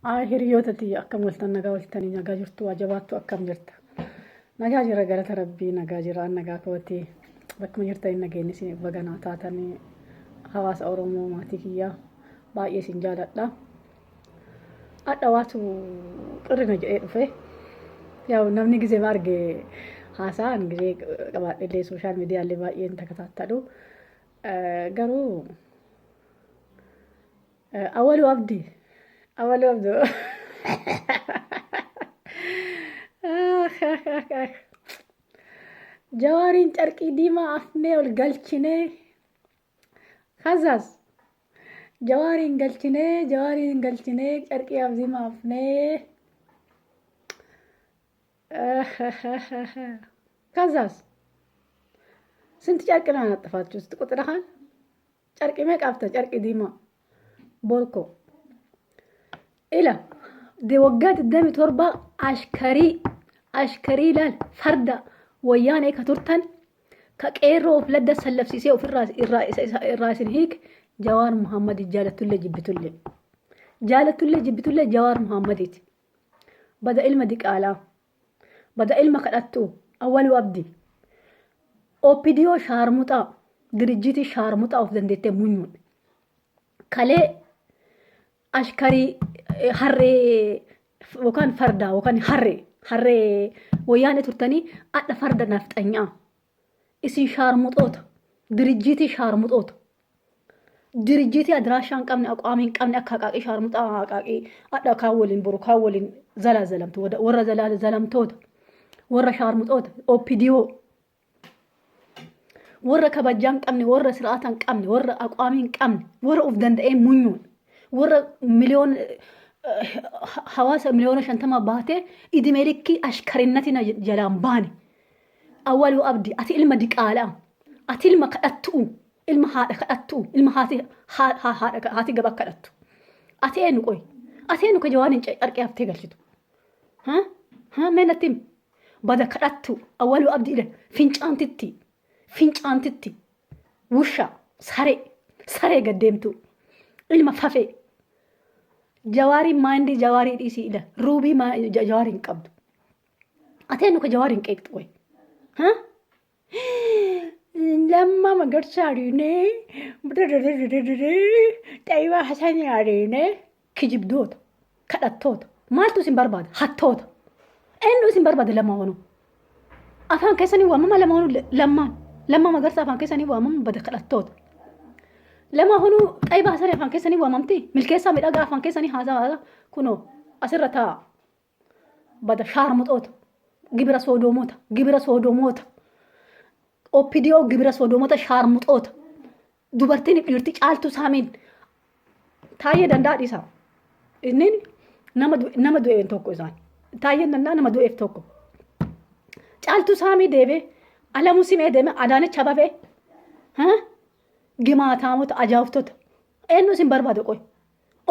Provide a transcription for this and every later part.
Hiriyootatti akkam waltan nagaa waltanii nagaa jirtu wajabaattu akkam jirta. Nagaa jira galata rabbii nagaa jira nagaa kootii bakkuma jirtanii nageenyi isin baganaa taatanii hawaasa Oromoo maatii kiyyaa baay'ee isin jaaladha. Adda waatu qirrina jedhee dhufe yaa'u namni gisee marge haasa'an gisee qabaadhillee sooshaal miidiyaallee baay'een takataattadhu garuu awwaluu abdii Jawaariin carqii diimaa afnee ol galchinee kazaas jawaariin galchinee carqii diimaa afnee kazaas sinti carqii naan axxafaachuu sitti quxirahaan carqii meeqa aftan carqii diimaa bolko إلى دي وقات قدامي تربة عشكري لال فردة وياني كتورتن كايرو فلدا سلف سيسي وفي الرئيس هيك جوار محمد جالت اللي جوار محمد بدأ علم ديك آلا بدأ علم كالأتو أول وابدي أوبيديو شارموتا درجيتي شارموتا أفضل ديتي منون كالي عشكري harree yookaan farda yookaan harree wayyaanee turtanii adda farda nafxanyaa isin shaarmuxoota dirijjiitii adiraashaan qabne aqwaamiin qabne akka haqaaqii shaarmuxaa haqaaqii adda kaan waliin boru kaan waliin zalaa zalamtu warra zalaa zalamtoota warra shaarmuxoota oopidiyoo warra kabajjaan qabne warra siraataan qabne warra aqwaamiin qabne warra uf danda'ee munyuun warra miliyoon hawaasa miliyoona 50 baate idimeeliki ashkarinnatina jalaan baane awwalu abdi ati ilma diqaalaa ati ilma kadhattu ilma haadha kadhattu ilma haati gaba kadhattu ati eenu qoy ati eenu ka jawaanin carqee haftee galchitu meenatim bada kadhattu awwalu abdi ile fincaantitti wusha saree gaddeemtu ilma fafee jawaari maandi jawaari dhisi ila ruubi ma jawarin qabdu ateenu ka jawarin qeeqtu way lamma magarsaarine taywa hasani arine kijibdoota kadhattoota maaltu isin barbaada hattoota eenyu isin barbaada lama hono afaan keessanii waamama lama hono lamma magarsa afaan keessanii waamama bada kadhattoota لما هنو قيبة سري فان كيساني واممتي ملكيسا مدقا فان كيساني هذا كنو أسرتا بدا شهر مطوط جبرا سودو موتا أوبيديو جبرا سودو موتا شهر مطوط دوبرتيني بيرتيج آلتو سامين تاية دندا ديسا إنين نما دو إين توكو زان تاية دندا نما دو إف توكو آلتو سامي ديبه على موسيمي ديبه أداني چبابه gimaataamota ajaa'ibtoota eenyu isin barbaade qoy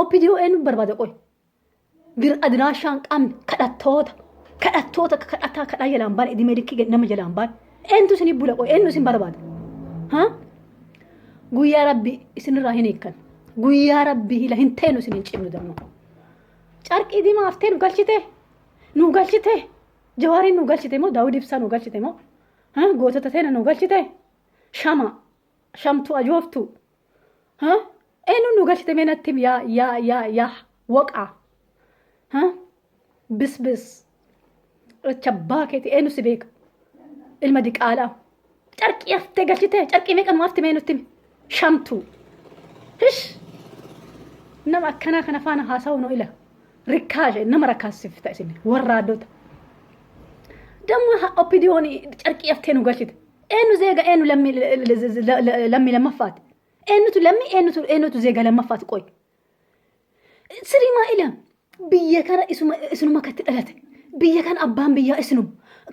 oopidiyoo eenyu barbaade qoy adiraashaan qabne kadhattoota kadhataa jalaan baan idimeedikii nama jalaan baan eenyu isin bula qoy eenyu isin barbaade guyyaa rabbi isinirraa hin eekkan guyyaa rabbi hila hin teenu isin hin cimnu dannu carqii diimaa haftee nu galchite jawaariin nu galchite moo daawud ibsaa nu galchite moo gootota teena nu galchite shamtu ajooftu eenyu nu galchite meenattim yaa waqaa bis chabbaa keeti eenyu si beeka ilma diqaalaa carqii haftee galchite carqii meeqa nu hafte meenuttim shamtu nama akkanaa kana faana haasa'u no ila rikkaashe nama rakkaasifta isin warraaddota damma oppidiyoon carqii haftee nu galchite eenyu zeega eenyu lammi lamaffaati eenyutu zeega lamaffaati qoy sirimaa ila biyya kana isinuma katti dhalate biyya kana abbaan biyyaa isinum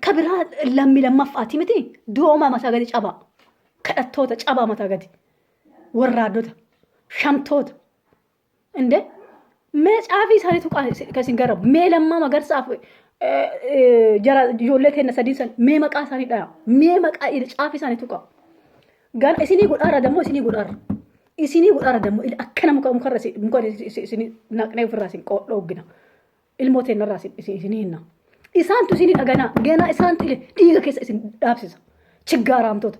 kabiraa lammi lamaffaati miti doomaa mataa gadi cabaa kadhattoota cabaa mataa gadi warraaddota shamtoota inde mee caafii isaaniitu kasin garabu mee lammaa magarsaaf jara ijoollee keenya sadii san mee maqaa isaanii dhaya mee maqaa caafii isaanii tuqa gan isinii godhaarra dammoo isinii godhaarra isinii godhara dammo akkana mukarra isinii naqnee ofirraa isin dhoggina ilmoota irraa isinii hinna isaantu isinii dhagana gana isaantu dhiiga keessa isin dhaabsisa chiggaaraamtoota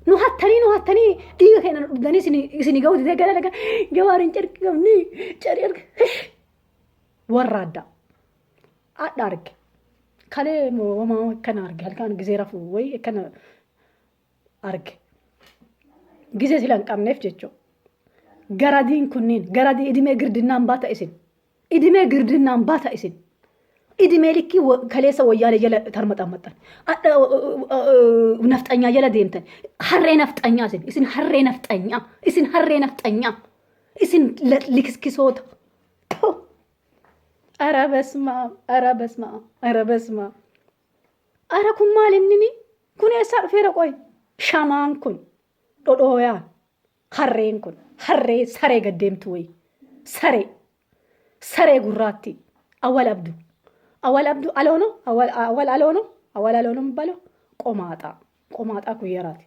nu hattanii dhiiga keenya dhugdanii isinii ga'u didee gala dhagaa jawaariin carqi qabni carqi arge warra addaa adda arge kalee moomaa akkana arge halkaan gisee rafuu wayi akkana arge gisee sila hin qabneef jechuudha. Garadiin kunniin garadii idimee girdinnaan baata isin idimee girdinnaan baata isin idimee likkii kaleessa wayyaalee jala tarmaxammaxan adda nafxanyaa jala deemtan harree nafxanyaa isin harree nafxanyaa isin harree nafxanyaa isin likiskisoota. Ara basma ara kun maal inni kun eessaa dhufeera qoy shamaan kun dhodhooyaan harreen kun harree saree gaddeemtu wayi saree gurraatti awwal abdu aloono awwal aloono mbalo qomaaxaa kuyyaraati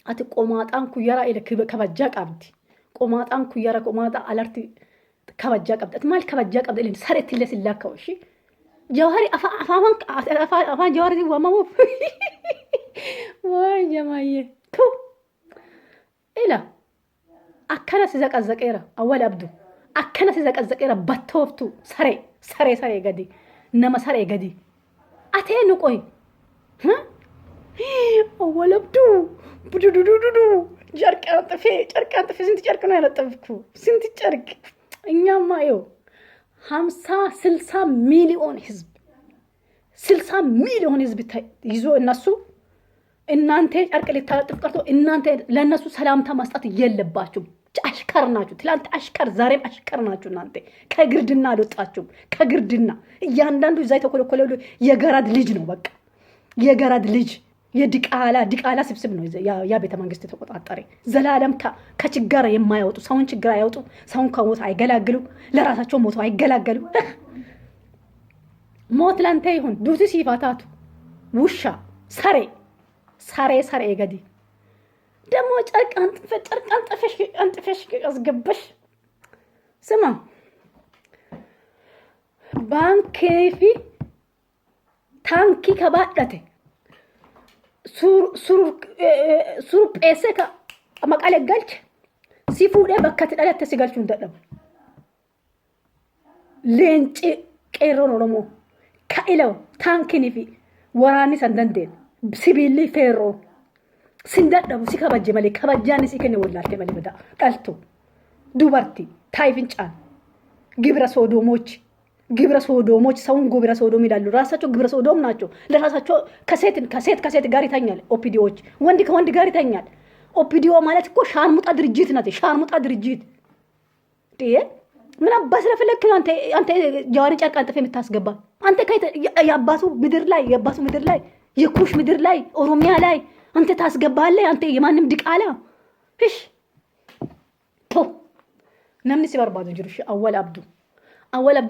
ati qomaaxaan kuyyaraa ila kabajjaa qabdi qomaaxaan kuyyara qomaaxaa alarti kabajjaa qabdi ati maal kabajjaa qabdi ilin sareetti illee sillaa ka'u ishi jawhari afaan jawhari waamamuuf waay jamaayyee tu ila akkana si zaqazzaqeera awwal abdu akkana si zaqazzaqeera battooftu saree gadi nama saree gadi atee nu qoy awwal abdu bududududu ጨርቃን ጥፌ ስንት ጨርቅ ነው ያለጠፍኩ ስንት ጨርቅ እኛማ ይኸው 50-60 ሚሊዮን ህዝብ ይዞ እነሱ እናንተ ጨርቅ ልታለጥፍ ቀርቶ እናንተ ለነሱ ሰላምታ መስጠት የለባችሁም። አሽከር ናችሁ። ትላንት አሽከር ዛሬም አሽከር ናችሁ። እናንተ ከግርድና አልወጣችሁም። ከግርድና እያንዳንዱ እዛ የተኮለኮለ የገራድ ልጅ ነው። በቃ የገራድ ልጅ የድቃላ ስብስብ ነው። ያ ቤተ መንግስት ተቆጣጣሪ ዘላለም ከችግር የማያወጡ ሰውን ችግር አያወጡ፣ ሰውን ከሞት አይገላግሉ፣ ለራሳቸው ሞት አይገላገሉ። ሞት ላንተ ይሁን ዱቲ ሲፋታቱ ውሻ ሰሬ ገዲ ደግሞ ጨርቅ አንጥፈሽ አስገባሽ። ስማ ባንኬፊ ታንኪ ከባደተ ሱር ጴሰ መቀሌ ገልች ሲፉዴ በከት ዳለተ ሲገልቹ እንደደም ሌንጭ ቄሮ ነው ደሞ ከኢለው ታንኪኒፊ ወራኒ ሰንደንዴን ሲቢሊ ፌሮ ሲንደደሙ ሲከበጀ መሌ ከበጃኒ ሲከነ ወላልተ መሌ በዳ ቀልቱ ዱበርቲ ታይፍንጫን ግብረ ሶዶሞች ሰውን ግብረ ሶዶም ይላሉ። ራሳቸው ግብረ ሶዶም ናቸው። ለራሳቸው ከሴት ጋር ይተኛል። ኦፒዲዎች ወንድ ከወንድ ጋር ይተኛል። ኦፒዲዮ ማለት እኮ ሻርሙጣ ድርጅት ናት። ሻርሙጣ ድርጅት ምን አባ ስለፈለክ አንተ ጀዋሪ ጨርቅ አንጥፈ የምታስገባ አንተ የአባቱ ምድር ላይ የኩሽ ምድር ላይ ኦሮሚያ ላይ አንተ ታስገባለህ። አንተ የማንም ድቃላ እሺ ቶ ነምን ሲበርባዱ ጅሩሽ አወል አብዱ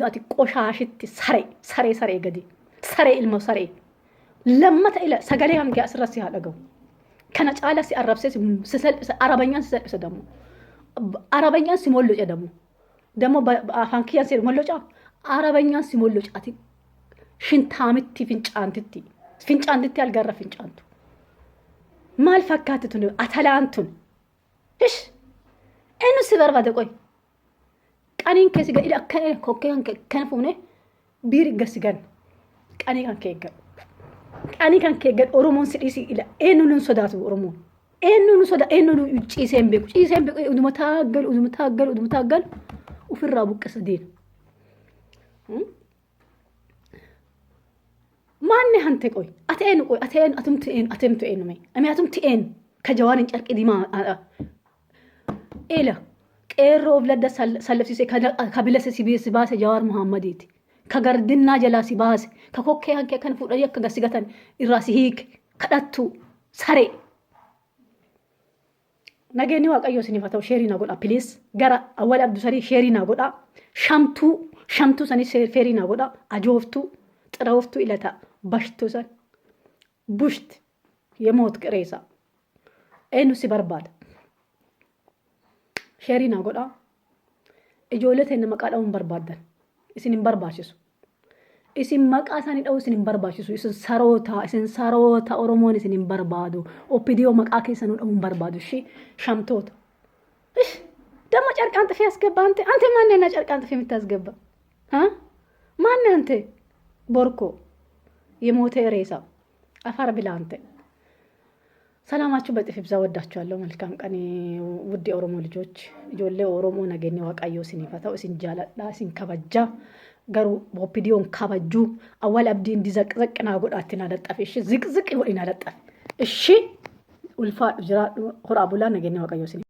አቲ ቆሻሽት ሰሬ ገዲ ሰሬ ኢልሞ ሰሬ ለመተ ኢለ ሰገሌ አንገ አስረስ ያለገው ከነ ጫላ ሲአረብሰ አረበኛን ሲሰልሰ ደሞ አረበኛን ሲሞልጨ ደሞ በአፋንኪያን ሲሞልጫ አረበኛን ሲሞልጫ አቲ ሽንታምቲ ፍንጫንትቲ ያልገረ ፍንጫንቱ ማል ፈካትቱን አተላንቱን እሺ እኑ ሲበርባደ ቆይ ቀኒን ከሲገ ኢላ ኮከን ከነፉነ ቢር ገስገን ቀኒ ካን ከገ ኦሮሞን ሲዲሲ ኢላ ኤኑን ሶዳቱ ኦሮሞን ኤኑን ጪሴን ቤቁ ኡዱመታገል ኡፍራ ቡቀሰ ዲን ማን አንተ ቆይ አተምቱ መይ አሚያቱም ከጀዋርን ጨርቅ ዲማ ኤላ ቄሮ ብለደ ሰለፍ ሲሴ ከብለሰ ሲቢስ ባሰ ጀዋር መሐመዲት ከገርድና ጀላ ሲባስ ከኮኬ አንከ ከንፉ ደየክ ገስገተን ኢራሲ ሂክ ከዳቱ ሰሬ ነገኒ ዋቀዮ ሲኒፋታው ሼሪና ጎዳ ፕሊስ ገራ አወል አብዱ ሰሪ ሼሪና ጎዳ ሸምቱ ሰኒ ፌሪና ጎዳ አጆፍቱ ጥረውፍቱ ኢለታ በሽቱ ሰን ቡሽት የሞት ቅሬሳ ኤኑ ሲበርባድ sheerii naa godhaa. Ijoollee teenya maqaa dha'uun barbaadan isin hin barbaachisu. Isin maqaa isaanii dha'uu isin hin barbaachisu. Isin saroota Oromoon isin hin barbaadu. OPDO maqaa keessanuu dha'uun barbaadu. Shamtoota. Damma carqaan xifee asgabba ante maanne na carqaan xifee የምታስገባ ማን አንተ ቦርኮ የሞተ ሬሳ አፋር ብላ አንተ ሰላማችሁ በጥፍ ይብዛ ወዳችኋለሁ መልካም ቀን ውድ የኦሮሞ ልጆች ጆሌ ኦሮሞ ነገኒ ዋቃዮ ሲኒፈታው ሲንጃላላ ሲንከበጃ ገሩ ኦፒዲዮን ከበጁ አወል አብዲ እንዲዘቅዘቅና ጎዳትና ለጠፍ እሺ ዝቅዝቅ ይወዲና ለጠፍ እሺ ኡልፋ ጅራ ኹራቡላ ነገኒ ዋቃዮ ሲኒ